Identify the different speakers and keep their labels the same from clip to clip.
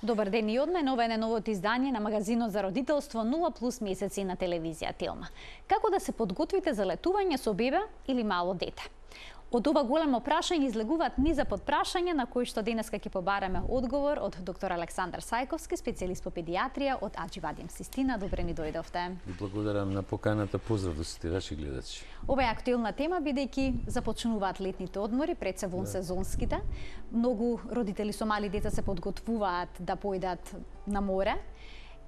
Speaker 1: Добар ден и одма, ова е најновото издание на магазинот за родителство 0+ месеци на телевизија Телма. Како да се подготвите за летување со бебе или мало дете? Од ова големо прашање излегуваат низа подпрашања на кои што денеска ќе побараме одговор од доктор Александар Сајковски, специјалист по педијатрија од Аџивадим Систина. Добре ни дојдовте.
Speaker 2: Благодарам на поканата, поздрав до сите ваши гледачи.
Speaker 1: Ова е актуелна тема бидејќи започнуваат летните одмори, пред се сезонските. Многу родители со мали деца се подготвуваат да појдат на море.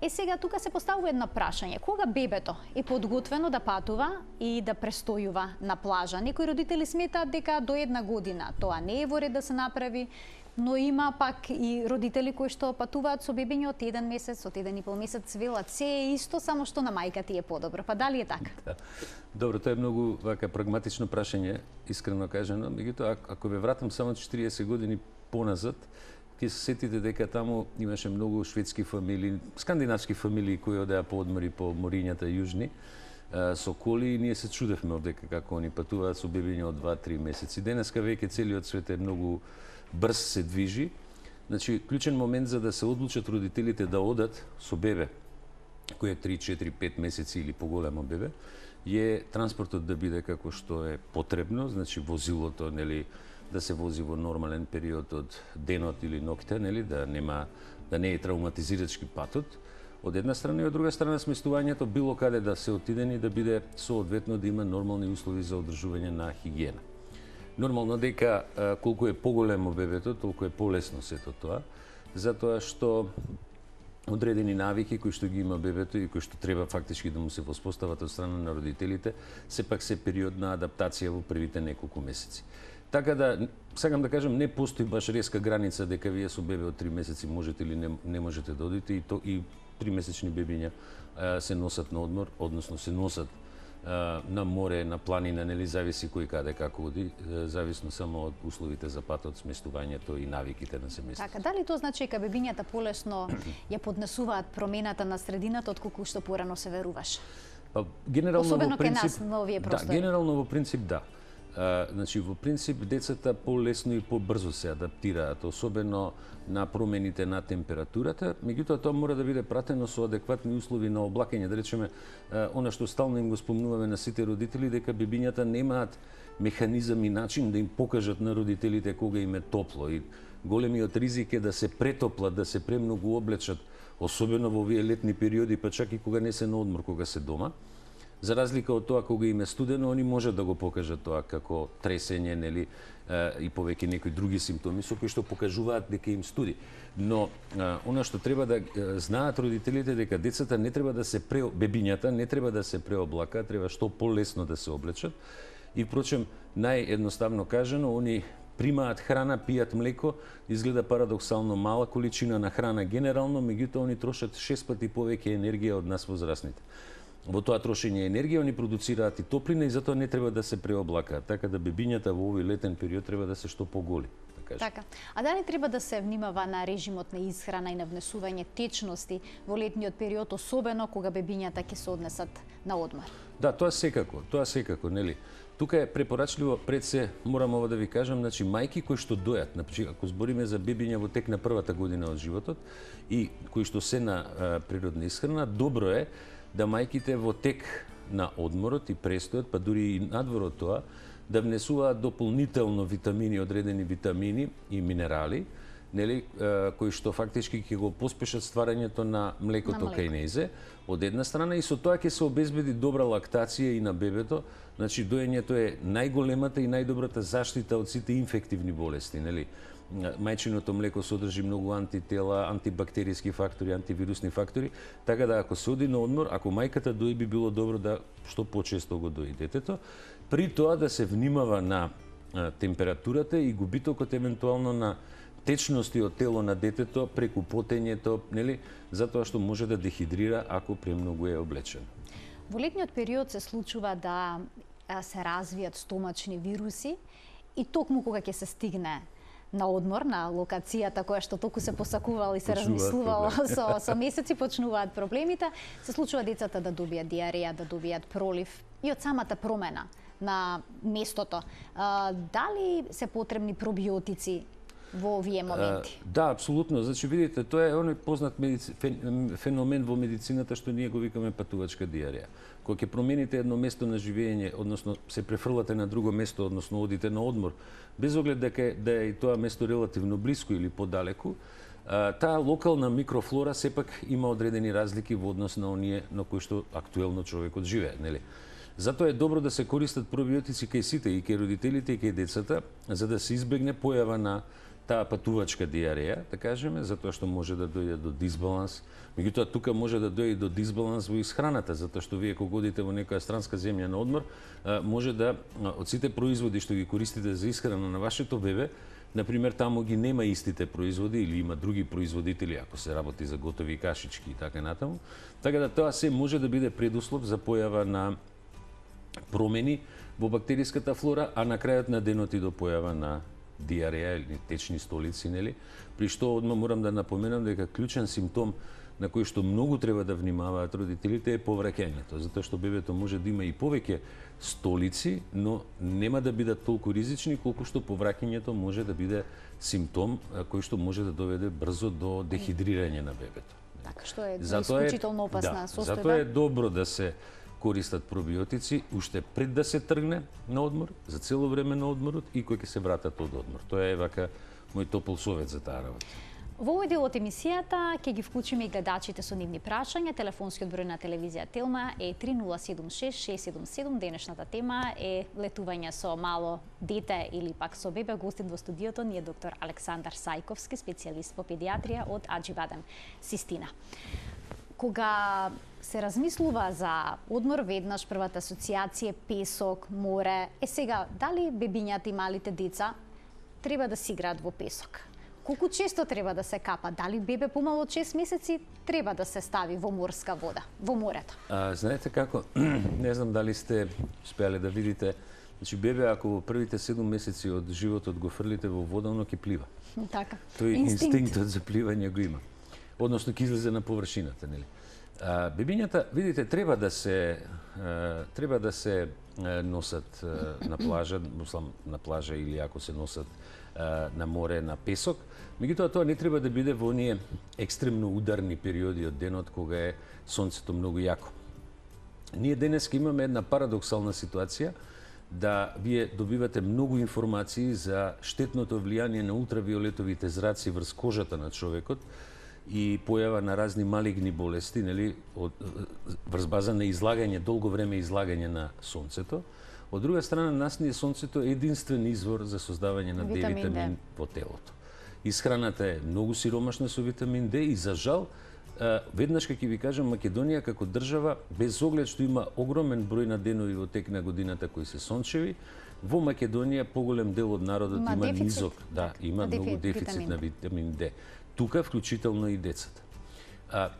Speaker 1: Сега тука се поставува едно прашање. Кога бебето е подготвено да патува и да престојува на плажа? Некои родители сметаат дека до 1 година тоа не е во ред да се направи, но има пак и родители кои што патуваат со бебиња од 1 месец, од 1,5 месец, велат се е исто, само што на мајка ти е подобро. Па дали е така?
Speaker 2: Да. Добро, тоа е многу прагматично прашање, искрено кажано. Меѓутоа, ако ве вратам само 40 години поназад, ќе се сетите дека таму имаше многу шведски фамилии, скандинавски фамилии кои одеа по одмори по морињата јужни со коли, и ние се чудевме овдека како они патуваат со бебиња од 2-3 месеци. Денеска веќе целиот свет е многу брз се движи. Значи, клучен момент за да се одлучат родителите да одат со бебе кој е 3-4-5 месеци или поголемо бебе, е транспортот да биде како што е потребно, значи возилото, нели, да се вози во нормален период од денот или ноќта, нели, да не е травматизирачки патот. Од една страна и од друга страна сместувањето било каде да се отидени да биде соодветно да има нормални услови за одржување на хигиена. Нормално дека колку е поголемо бебето, толку е полесно сето тоа, затоа што одредени навики кои што ги има бебето и кои што треба фактички да му се воспостават од страна на родителите, сепак се период на адаптација во првите неколку месеци. Така да, сакам да кажам, не постои баш резка граница дека вие со бебе од 3 месеци можете или не можете да одите, и 3-месечни бебиња се носат на одмор, односно се носат на море, на планина, нели, зависи кој каде како оди, зависно само од условите за патот, сместувањето и навиките на семејството.
Speaker 1: Така, дали тоа значи дека бебињата полесно ја поднесуваат промената на средината отколку што порано се веруваше?
Speaker 2: Па генерално
Speaker 1: особено
Speaker 2: во принцип,
Speaker 1: кај нас на овие простори.
Speaker 2: Да, генерално во принцип да. Значи, во принцип, децата полесно и побрзо се адаптираат, особено на промените на температурата. Меѓутоа, тоа мора да биде пратено со адекватни услови на облакање. Да речеме, она што стално им го спомнуваме на сите родители, дека бебињата немаат механизам и начин да им покажат на родителите кога им е топло. И големиот ризик е да се претоплат, да се премногу облечат, особено во овие летни периоди, па чак и кога не се на одмор, кога се дома. За разлика од тоа кога им е студено, они можат да го покажат тоа како тресење, нели, и повеќе некои други симптоми со кои што покажуваат дека им студи. Но она што треба да знаат родителите дека децата не треба да се бебињата не треба да се преоблакаат, треба што полесно да се облечат. И впрочем, наједноставно кажано, они примаат храна, пијат млеко, изгледа парадоксално мала количина на храна генерално, меѓутоа они трошат 6 пати повеќе енергија од нас возрастните. Во тоа трошење енергија они продуцираат и топлина и затоа не треба да се преоблакаат, така да бебињата во овој летен период треба да се што поголи.
Speaker 1: Така. А дали треба да се внимава на режимот на исхрана и на внесување течности во летниот период, особено кога бебињата ќе се однесат на одмор?
Speaker 2: Да, тоа секако, нели. Тука е препорачливо, пред се морам ова да ви кажам, значи мајки кои што дојат, значи ако збориме за бебиња во тек на првата година од животот и кои што се на природна исхрана, добро е да мајките во тек на одморот и престојот, па дури и надвор од тоа, да внесуваат дополнително витамини, одредени витамини и минерали, нели, кои што фактички ќе го поспешат стварањето на млекото кај нејзе, од една страна, и со тоа ќе се обезбеди добра лактација и на бебето. Значи, доењето е најголемата и најдобрата заштита од сите инфективни болести, нели. Мајчиното млеко содржи многу антитела, антибактериски фактори, антивирусни фактори, така да ако се оди на одмор, ако мајката дои, би било добро да што почесто го дои детето, при тоа да се внимава на температурата и губитокот евентуално на течности од тело на детето преку потењето, нели, затоа што може да дехидрира ако премногу е облечен.
Speaker 1: Во летниот период се случува да се развијат стомачни вируси и токму кога ќе се стигне на одмор, на локацијата која што толку се посакувал и се размислувало со месеци, почнуваат проблемите, се случува децата да добијат диареја, да добијат пролив и од самата промена на местото. Дали се потребни пробиотици во овие моменти?
Speaker 2: Да, апсолутно. Значи, видите, тоа е оној познат феномен во медицината што ние го викаме патувачка диарија. Кога ќе промените едно место на живење, односно се префрлате на друго место, односно одите на одмор, без оглед дека да е тоа место релативно блиско или подалеку, таа локална микрофлора сепак има одредени разлики во однос на оние на кои што актуелно човекот живее, нели? Затоа е добро да се користат пробиотици кај сите, и кај родителите, и кај децата, за да се избегне појава на таа патувачка диареја, да кажеме, затоа што може да дојде до дисбаланс. Меѓутоа, тука може да дојде до дисбаланс во исхраната, затоа што вие кога одите во некоја странска земја на одмор, може да од сите производи што ги користите за исхрана на вашето бебе, например, таму ги нема истите производи или има други производители, ако се работи за готови кашички и така натаму. Така да тоа се може да биде предуслов за појава на промени во бактериската флора, а на крајот на денот и до појава на диареја или течни столици, нели? При што одма морам да напоменам дека клучен симптом на кој што многу треба да внимаваат родителите е повраќањето, затоа што бебето може да има и повеќе столици, но нема да бидат толку ризични колку што повраќањето може да биде симптом кој што може да доведе брзо до дехидрирање на бебето.
Speaker 1: Така, што е исклучително опасна состојба.
Speaker 2: Затоа е добро да се користат пробиотици уште пред да се тргне на одмор, за цело време на одморот и кој ќе се вратат од одмор. Тоа е вака мој топол совет за таа работа.
Speaker 1: Во овој дел од емисијата ќе ги вклучиме и гледачите со нивни прашања. Телефонскиот број на телевизија Телма е 3076-677. Денешната тема е летување со мало дете или пак со бебе. Гостин во студиото ни е доктор Александар Сајковски, специјалист по педиатрија од Аџибаден, Систина. Кога се размислува за одмор, веднаш првата асоциација е песок, море. Сега, дали бебињата и малите деца треба да си играат во песок? Колку често треба да се капа? Дали бебе помало од 6 месеци треба да се стави во морска вода, во морето?
Speaker 2: Знаете како, не знам дали сте успеале да видите, значи бебе ако во првите 7 месеци од животот го фрлите во вода, оно ќе плива.
Speaker 1: Така.
Speaker 2: Тој инстинктот за пливање го има. Односно ќе излезе на површината, нели? Бебињата, видите, треба да се носат на плажа или ако се носат на море, на песок. Меѓутоа тоа не треба да биде во оние екстремно ударни периоди од денот кога е сонцето многу јако. Ние денеска имаме една парадоксална ситуација да вие добивате многу информации за штетното влијание на ултравиолетовите зраци врз кожата на човекот и појава на разни малигни болести, нели, врз база на излагање, долго време излагање на сонцето. Од друга страна, нас ни е сонцето единствен извор за создавање на D-витамин во телото. Исхраната е многу сиромашна со витамин D и за жал, веднаш ќе ви кажам, Македонија како држава, без оглед што има огромен број на денови во тек на годината кои се сончеви, во Македонија поголем дел од народот има низок, има многу дефицит на витамин D. Тука вклучително и децата.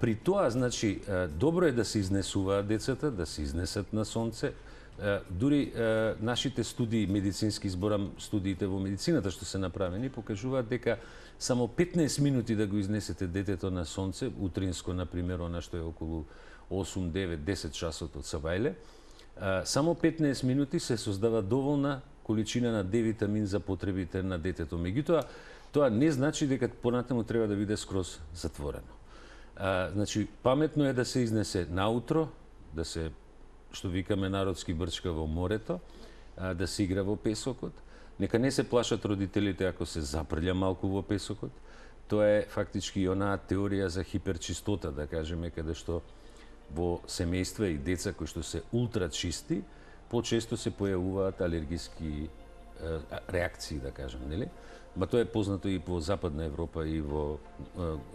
Speaker 2: При тоа, значи, добро е да се изнесуваат децата, да се изнесат на сонце. Дури нашите студии медицински, зборам студиите во медицината што се направени, покажуваат дека само 15 минути да го изнесете детето на сонце, утринско, например, она што е околу 8, 9, 10 часот од Савајле, само 15 минути се создава доволна количина на D-витамин за потребите на детето. Меѓутоа, тоа не значи дека понатаму треба да биде скроз затворено. Значи, паметно е да се изнесе наутро, да се, што викаме народски, брчка во морето, да се игра во песокот. Нека не се плашат родителите ако се запрља малку во песокот. Тоа е фактички и онаа теорија за хиперчистота, да кажеме, каде што во семејства и деца кои што се ултрачисти, почесто се појавуваат алергиски реакции, да кажем, нели? Ма тоа е познато и во Западна Европа и во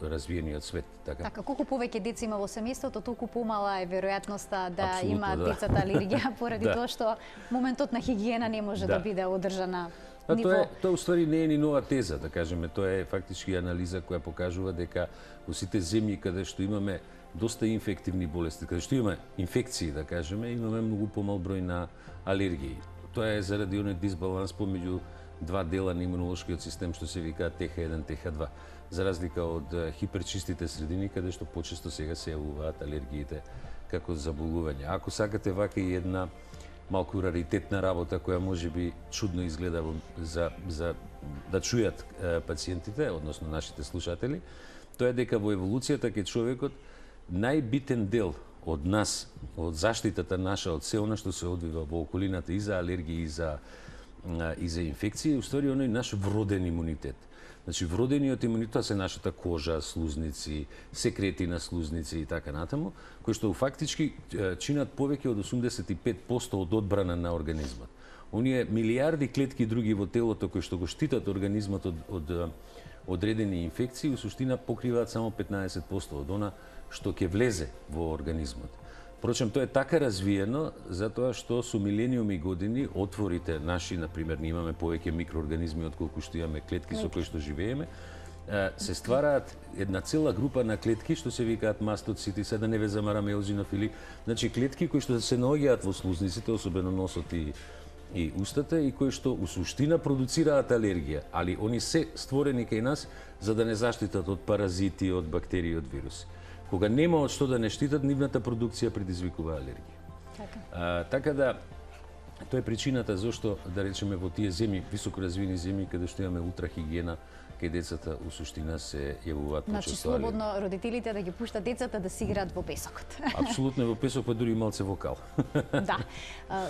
Speaker 2: развиениот свет, така.
Speaker 1: Така, колку повеќе деца има во семејството, толку помала е веројатноста да има децата алергија поради тоа што моментот на хигиена не може да биде одржана ниво.
Speaker 2: Тоа уствари не е ни нова теза, да кажеме, тоа е фактички анализа која покажува дека во сите земји каде што имаме доста инфективни болести, каде што имаме инфекции, да кажеме, имаме многу помал број на алергии. Тоа е заради оној дисбаланс помеѓу два дела на имунолошкиот систем што се викаат ТХ1, ТХ2, за разлика од хиперчистите средини каде што почесто сега се јавуваат алергиите како заболување. Ако сакате вака и една малку раритетна работа која можеби чудно изгледа за да чујат пациентите, односно нашите слушатели, тоа е дека во еволуцијата кај човекот најбитен дел од нас, од заштитата наша, од се она што се одвива во околината и за алергии и за инфекции, уствари оној наш вроден имунитет. Значи, вродениот имунитет се нашата кожа, слузници, секрети на слузници и така натаму, кои што фактички чинат повеќе од 85% од одбрана на организмот. Оние милиарди клетки други во телото кои што го штитат организмот од одредени инфекции, у суштина покриваат само 15% од она што ќе влезе во организмот. Впрочем, тоа е така развиено затоа што со милениуми години отворите наши, например, ние имаме повеќе микроорганизми отколку што имаме клетки со кои што живееме, се ствараат една цела група на клетки што се викаат мастоцити, се да не ве замараме еозинофили, значи клетки кои што се наоѓаат во слузниците, особено носот и устата, и кои што у суштина продуцираат алергија, али они се створени кај нас за да не заштитат од паразити, од бактерии, од вируси. Кога нема од што да не штитат, нивната продукција предизвикува алергија. Така да, тоа е причината зашто, да речеме, во тие земји, високо развини земји, каде што имаме ултрахигиена, кај децата у суштина се јавуваат почесто.
Speaker 1: Значи, слободно родителите да ги пуштат децата да си играат во песокот.
Speaker 2: Апсолутно во песок, па дури и малце вокал.
Speaker 1: Да.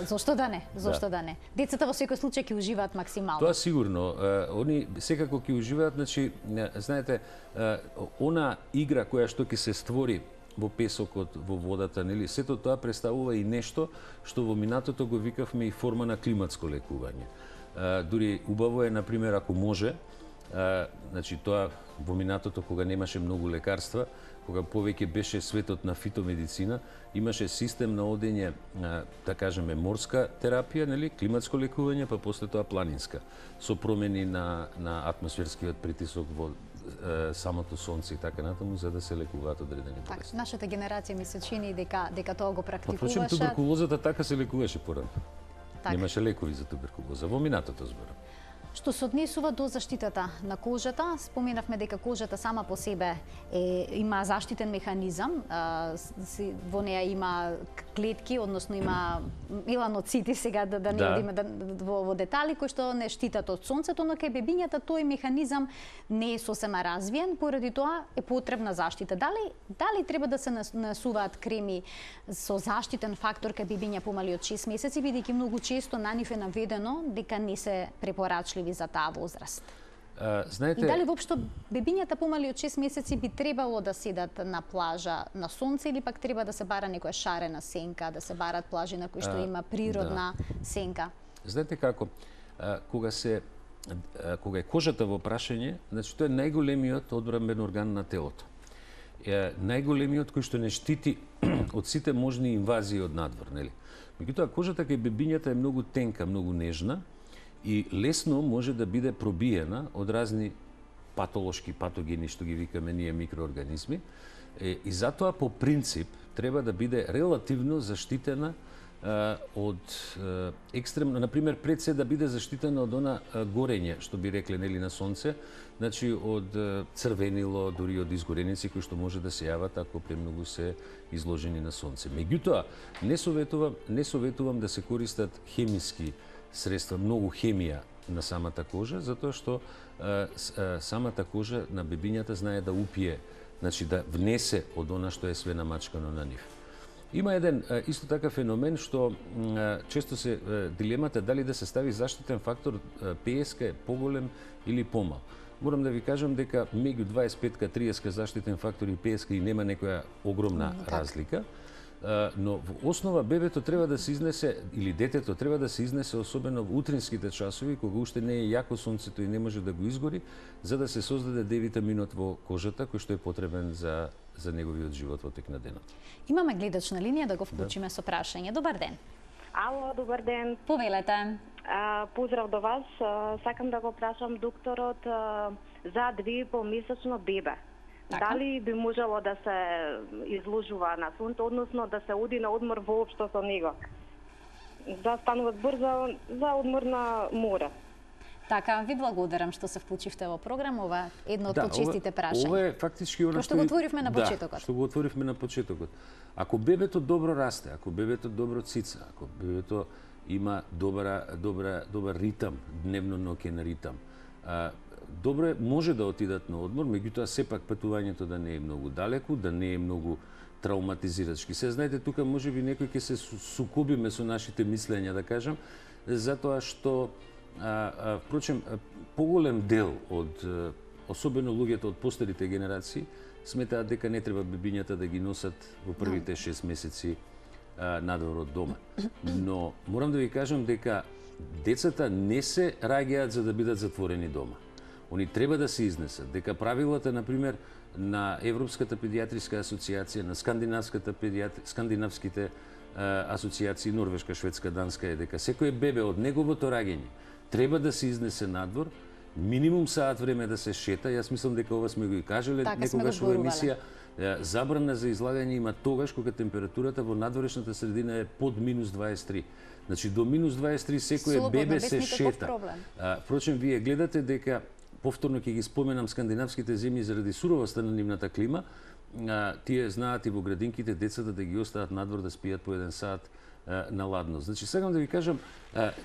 Speaker 1: Зошто да не? Зошто да не? Децата во секој случај ќе уживаат максимално.
Speaker 2: Тоа сигурно. Они секако ќе уживаат, значи, знаете, она игра која што ќе се створи во песокот, во водата, нели, сето тоа представува и нешто што во минатото го викавме и форма на климатско лекување. Дури убаво е, например, ако може, значи тоа во минатото кога немаше многу лекарства, кога повеќе беше светот на фитомедицина, имаше систем на одење, да кажеме, морска терапија, нели, климатско лекување, па после тоа планинска, со промени на атмосферскиот притисок во самото сонце и така натаму, за да се лекуваат одредени болести.
Speaker 1: Така, нашата генерација ми се чини дека тоа го практикуваше.
Speaker 2: Впрочем, туберкулозата така се лекуваше порано. Немаше лекови за туберкулоза, во минатото зборам.
Speaker 1: Што се однесува до заштитата на кожата, споменавме дека кожата сама по себе има заштитен механизам, во неа има клетки, односно има меланоцити, сега да не одиме во детали, кои што не штитат од сонцето, но кај бебињата тој механизам не е сосема развиен, поради тоа е потребна заштита. Дали треба да се насуваат креми со заштитен фактор кај бебиња помали од 6 месеци, бидејќи многу често на нив е наведено дека не се препорачливи за таа возраст?
Speaker 2: Знаете...
Speaker 1: И дали воопшто бебињата помали од 6 месеци би требало да седат на плажа на сонце или пак треба да се бара некоја шарена сенка, да се барат плажи на кои што има природна сенка?
Speaker 2: Знаете како, кога е кожата во прашање, значи тоа е најголемиот одбранбен орган на телото. Најголемиот кој што не штити од сите можни инвазии од надвор, нели? Меѓутоа кожата кај бебињата е многу тенка, многу нежна и лесно може да биде пробиена од разни патолошки патогени, што ги викаме ние микроорганизми, и затоа по принцип треба да биде релативно заштитена од екстремно, например, пред се да биде заштитена од она горење, што би рекле, нели, на сонце, значи од црвенило, дури од изгореници кои што може да се јават ако премногу се изложени на сонце. Меѓутоа, не советувам да се користат хемиски средства, многу хемија на самата кожа, затоа што самата кожа на бебињата знае да упие, значи да внесе од она што е све намачкано на нив. Има еден исто така феномен што често се дилемата дали да се стави заштитен фактор ПСК е поголем или помал. Морам да ви кажам дека меѓу 25-30 заштитен фактор и ПСК и нема некоја огромна разлика. Но во основа бебето треба да се изнесе, или детето треба да се изнесе, особено во утринските часови, кога уште не е јако сонцето и не може да го изгори, за да се создаде D-витаминот во кожата, кој што е потребен за неговиот живот во тек на денот.
Speaker 1: Имаме гледач на линија, да го вклучиме со прашање. Добар ден.
Speaker 3: Ало, добар ден.
Speaker 1: Повелете.
Speaker 3: Поздрав до вас. Сакам да го прашам докторот за 2,5-месечно бебе.
Speaker 1: Така?
Speaker 3: Дали би можело да се изложува на сонце, односно да се оди на одмор воопшто со него? Да станува збор за одмор на море.
Speaker 1: Така, ви благодарам што се вклучивте во програм, ова е едно од почестите прашања.
Speaker 2: Ова е фактички она
Speaker 1: што го отворивме на почетокот.
Speaker 2: Да, што го отворивме на почетокот. Ако бебето добро расте, ако бебето добро цица, ако бебето има добар ритам, дневно-ноќен ритам, добро е, може да отидат на одмор, меѓутоа сепак патувањето да не е многу далеку, да не е многу травматизирачки. Се знаете, тука можеби некој ќе се сукобиме со нашите мислења, да кажам, затоа што впрочем поголем дел од особено луѓето од постарите генерации сметаат дека не треба бебињата да ги носат во првите 6 месеци надвор од дома. Но морам да ви кажам дека децата не се раѓаат за да бидат затворени дома. Они треба да се изнесат, дека правилата, например, на Европската педијатриска асоциација, на скандинавските асоциации, Норвешка, Шведска, Данска, е дека секој бебе од неговото раѓање треба да се изнесе надвор, минимум саат време да се шета. Јас мислам дека ова сме го и кажале некогаш во емисија. Забрана за излагање има тогаш кога температурата во надворешната средина е под минус 23. Значи до минус 23 секој бебе се шета. Впрочем, вие гледате дека повторно ќе ги споменам скандинавските земји заради суровоста на нивната клима, тие знаат и во градинките децата да ги остават надвор да спијат по 1 сат на ладно. Значи, сакам да ви кажам,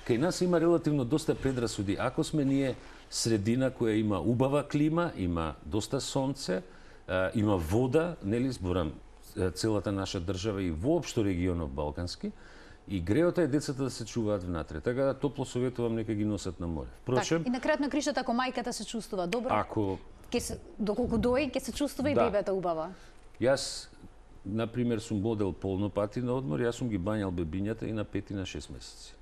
Speaker 2: кај нас има релативно доста предрасуди. Ако сме ние средина која има убава клима, има доста сонце, има вода, нели зборам целата наша држава и воопшто регионов балкански, и греото е децата да се чуваат внатре. Така да топло советувам нека ги носат на море. Впрочем,
Speaker 1: и на крајот на кришот, ако мајката се чувствува добро, доколку дои, ќе се чувствува и бебето убаво.
Speaker 2: Јас, например, сум бодел полно пати на одмор, јас сум ги бањал бебињата и на 5 и на 6 месеци.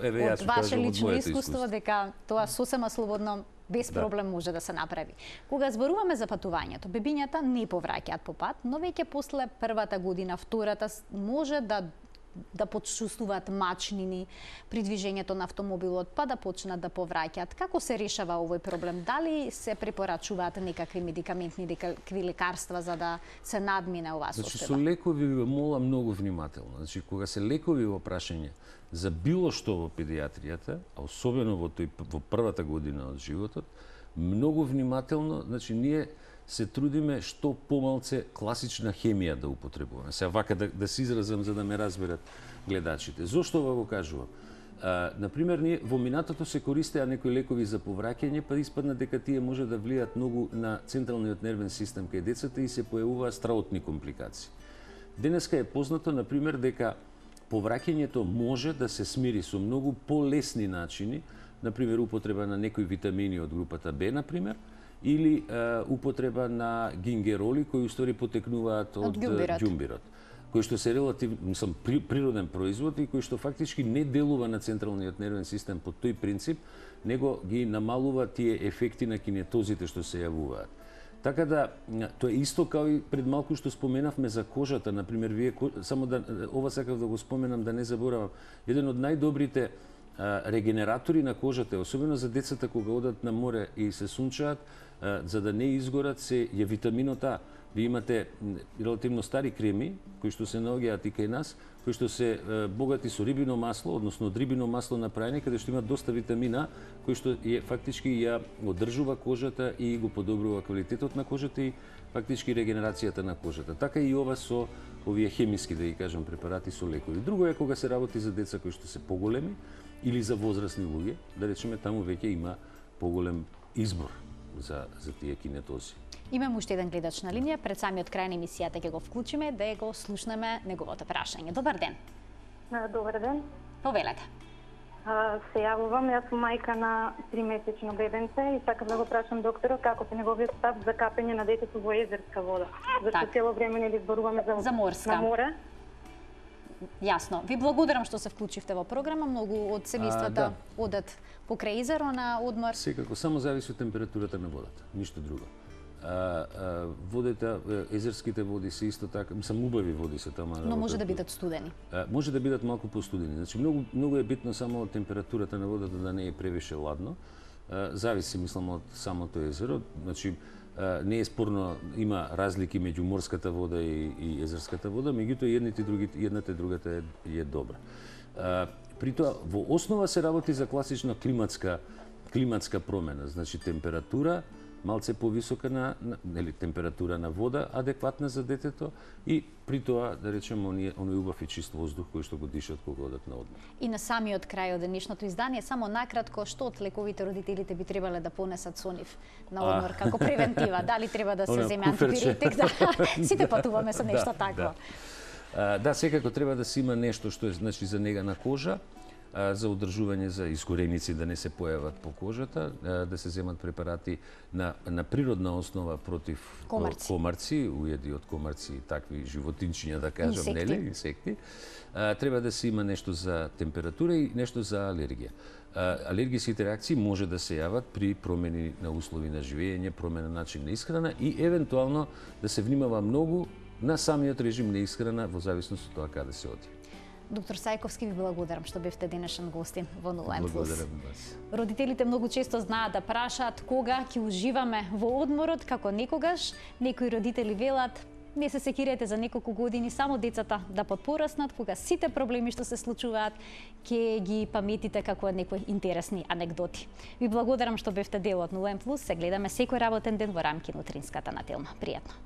Speaker 1: Еве, од ваше лично искуство дека тоа сосема слободно, без проблем може да се направи. Кога зборуваме за патувањето, бебињата не повраќаат по пат, но веќе после првата година, втората, може да почувствуваат мачнини при движењето на автомобилот, па да почнат да повраќаат. Како се решава овој проблем? Дали се препорачуваат некакви медикаментни, некакви лекарства за да се надмине оваа состојба?
Speaker 2: Значи, со лекови ви молам многу внимателно. Значи, кога се лекови во прашање за било што во педијатријата, а особено во првата година од животот, многу внимателно, значи ние се трудиме што помалце класична хемија да употребуваме. Сега вака да се изразам за да ме разберат гледачите. Зошто ова го кажувам? Например, ние во минатото се користеа некои лекови за повраќање, па испадна дека тие може да влијат многу на централниот нервен систем кај децата и се појавуваат страутни компликации. Денеска е познато, например, дека повраќањето може да се смири со многу полесни начини, например, употреба на некои витамини од групата Б, например, или употреба на гингероли кои устори потекнуваат од ѓумбирот, кој што се релативно природен производ и кој што фактички не делува на централниот нервен систем по тој принцип, него ги намалува тие ефекти на кинетозите што се јавуваат. Така да, тоа е исто као и пред малку што споменавме за кожата, например, вие само да ова сакав да го споменам да не заборавам. Еден од најдобрите регенератори на кожата, особено за децата кога одат на море и се сунчаат, за да не изгорат, е витаминот А. Ви имате релативно стари креми, кои што се наоѓаат и кај нас, кои што се богати со рибино масло, односно од рибино масло направени, каде што има доста витамин А, кој што фактички ја одржува кожата и го подобрува квалитетот на кожата и фактички регенерацијата на кожата. Така и ова со овие хемиски, да ги кажам, препарати со лекови. Друго е кога се работи за деца кои што се поголеми или за возрастни луѓе, да речеме таму веќе има поголем избор за тие кинетози.
Speaker 1: Имаме уште еден гледач на линија, пред самиот крај на емисијата ќе го вклучиме да го слушнеме неговото прашање. Добар ден.
Speaker 3: Добар ден.
Speaker 1: Повелете.
Speaker 3: Се јавувам, јас сум мајка на 3-месечно бебенце и сакам да го прашам докторот како е неговиот став за капење на детето во езерска вода. Зашто цело време не зборуваме за
Speaker 1: морска.
Speaker 3: На море.
Speaker 1: Јасно. Ви благодарам што се вклучивте во програма. Многу од семејствата одат покрај езеро на одмор.
Speaker 2: Секако, само зависи од температурата на водата, ништо друго. Водите, езерските води се исто така, мислам убави води се тама.
Speaker 1: Но може да бидат студени.
Speaker 2: Може да бидат малку постудени. Значи многу е битно само од температурата на водата да не е превише ладно. Зависи, мислам, од самото езеро. Значи не е спорно, има разлики меѓу морската вода и езерската вода, меѓутоа едната и другата е добра. При тоа, во основа се работи за класична климатска климатска промена, значи температура малце повисока нели температура на вода адекватна за детето и при тоа да речеме оној убав и чист воздух кој што го дишат кога одат на одмор.
Speaker 1: И на самиот крај од денешното издание само накратко што од лековите родителите би требале да понесат со нив на одмор како превентива, дали треба да се земе антипиретик, да. Сите патуваме со нешто такво.
Speaker 2: Да, секако треба да се има нешто што е значи за нега на кожа, за одржување за изгореници да не се појават по кожата, да се земат препарати на природна основа против комарци, уеди од комарци и такви животинчиња, да кажам, нели, инсекти. Треба да се има нешто за температура и нешто за алергија. Алергиските реакции може да се јават при промени на услови на живење, промена на начин на исхрана и евентуално да се внимава многу на самиот режим на исхрана во зависност од тоа каде се оди.
Speaker 1: Доктор Сајковски, ви благодарам што бевте денешен гостин во Нулайн Плюс.
Speaker 2: Благодарам вас.
Speaker 1: Родителите многу често знаат да прашаат кога ќе уживаме во одморот, како некогаш. Некои родители велат, не се секирете за неколку години, само децата да подпораснат, кога сите проблеми што се случуваат, ќе ги паметите како некои интересни анекдоти. Ви благодарам што бевте дел од Нулайн Плюс. Се гледаме секој работен ден во рамки на утринската нателна. Пријатно.